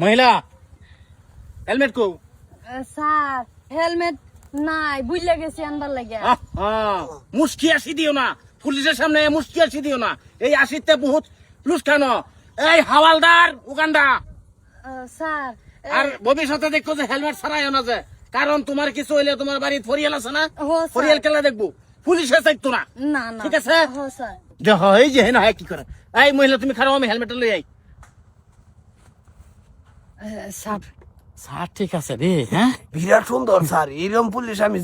মহিলা হেলমেট কো sir helmet নাই বুঝলে গেছি আনবার লাগে মুশকি আসি দিও না, পুলিশের সামনে মুশকি আসি দিও না। এই আসিতে বহুত লুস্কানো। এই হাওয়ালদার উগান্ডা স্যার আর ভবিষ্যতে দেখো যে হেলমেট ছাড়াইও না যে, কারণ তোমার কিছু হইলে তোমার বাড়ি ফরিয়াল আছে না, স্যার। ফরিয়াল খেলা দেখবো, পুলিশে চাইতো না। না না ঠিক আছে স্যার দেখ এই যে হেন হয় কি করে। এই মহিলা তুমি খারাপ, আমি হেলমেট লই আই। স্যার স্যার ঠিক আছে রে, হ্যাঁ বিরাট সুন্দর স্যার, এরকম পুলিশ আমি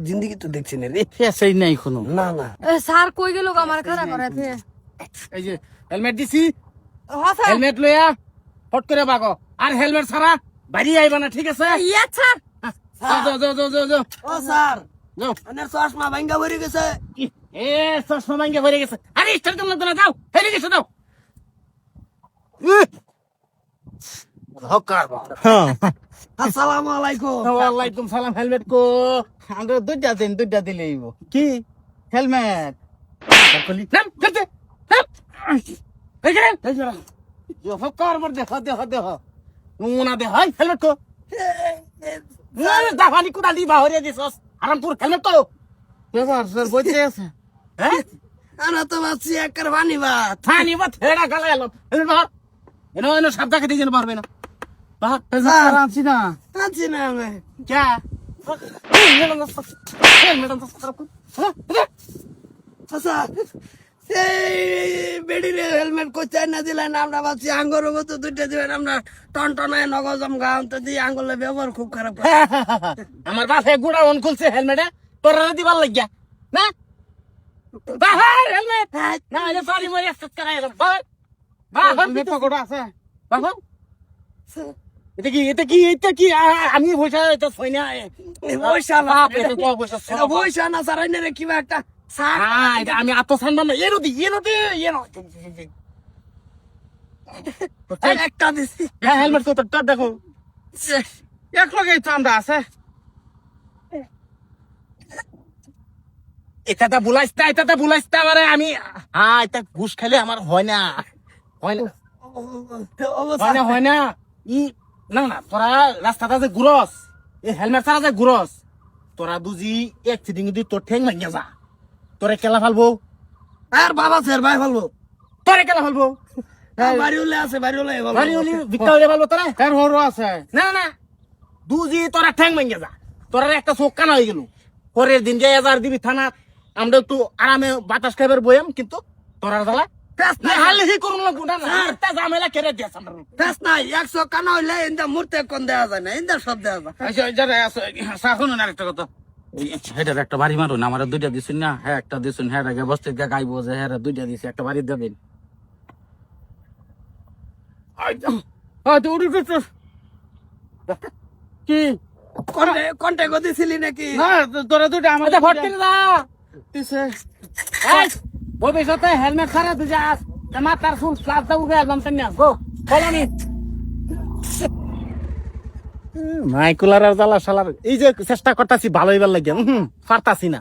জিন্দগি তো দেখছি না রে। সেই নাই কোনো। না না স্যার কই গেল আমার খারাপ করে এই যে হেলমেট দিছি, স্যার হেলমেট লইয়া ফট করে বাগো, আর হেলমেট ছাড়া বাড়ি আইবা না, ঠিক আছে? ইয়ে স্যার যাও যাও যাও যাও যাও ও স্যার, যাও। আমার চশমা ভাঙ্গা ভরে গেছে। এ চশমা ভাঙ্গে ভরে গেছে। আরে স্টার্ট করলাম তো না, যাও হেরে গেছে, যাও। হকার আসসালামু আলাইকুম। ওয়ালাইকুম সালাম। হেলমেট কো আমরা দুইটা দিলে কি হেলমেট নাম চলতে হকার মর দেহ দেহ দেহ নুনা দেহ হেলমেট কো দাফানি কুদা দিবা হরে দিছস আরামপুর হেলমেট কো স্যার বইতে আছে। হ্যাঁ আনা তো মাছি একর পানি ভাত। থানি বা থেড়া গালা এলো হেলমেট বাহার এনো এনো সাবধাকে দিয়ে পারবে না বাহার স্যার আনছি না আছি না আমি। क्या আচ্ছা এই বেডিরে হেলমেট কোথায় না দিলেন, আমরা ভাবছি আঙ্গর মতো দুইটা দিবেন, আমরা টনটনায় নগজম গাম তো দিয়ে আঙ্গুলে ব্যবহার খুব খারাপ করে। আমার বাসে গুড়া অন খুলছে হেলমেটে তোরা দিবার লাগিয়া না বাহার হেলমেট না এটা সরি মরে আসতে করাই বাহার বাহার মে পকড়া আছে বাহার এটা কি আমি বসে এটা সইনা পয়সা না এটা তো বসে এটা পয়সা না স্যার, এনে কিবা একটা স্যার এটা আমি আত্ম সম্মান না এনো দি একটা দিছি। হেলমেট তো তোর দেখো এক লগে তো আমরা আছে এটাতে বুলাইস্তা মানে আমি এটা ঘুষ খেলে আমার হয় না হয় না ই না না তোরা রাস্তাটা যে ঘুরস এই হেলমেট ছাড়া যে ঘুরস তোরা বুঝি অ্যাক্সিডেন্ট যদি তোর ঠেং ভাঙিয়া যা তোরে কেলা ফেলবো আর বাবা স্যার ভাই বলবো তোরে কেলা ফেলবো বাড়ি হলে আছে, বাড়ি হলে বাড়ি হলি ভিক্ষা হইলে ফেলবো তোরা হ্যাঁ হরো আছে না না দুজি তোরা ঠ্যাং ভাঙিয়া যা তোরা একটা চোখ কানা হয়ে গেল পরের দিন যে 1000 দিবি থানা আমরা একটু আরামে বাতাস খাইবার বইয়াম কিন্তু তোরা জ্বালা হালে হি করুন না একটা ঝামেলা কেড়ে দিয়েছ আমরা ফেস নাই 100 কানা হইলে ইন্দা মূর্তে কোন দেওয়া যায় না, ইন্দা সব দেওয়া যায়। আচ্ছা যারা শুনুন আরেকটা কথা হেটার একটা বাড়ি মারুন আমার দুইটা দিছুন না হ্যাঁ একটা দিছুন হ্যাঁ আগে বসতে গিয়ে গাইবো যে হ্যাঁ দুইটা দিছি একটা বাড়ি দেবেন কি কন্টে গদিছিলি নাকি? না তোরা দুইটা আমার ভোট করে দা ভবিষ্যতে হেলমেট ছাড়া তুই যাস মাথার চুল প্লাস্টার উঠে একদম তেমনি গো বলনি মাইকুলার আর জ্বালা শালার এই যে চেষ্টা করতেছি ভালো হইবার লাগে পারতাছি না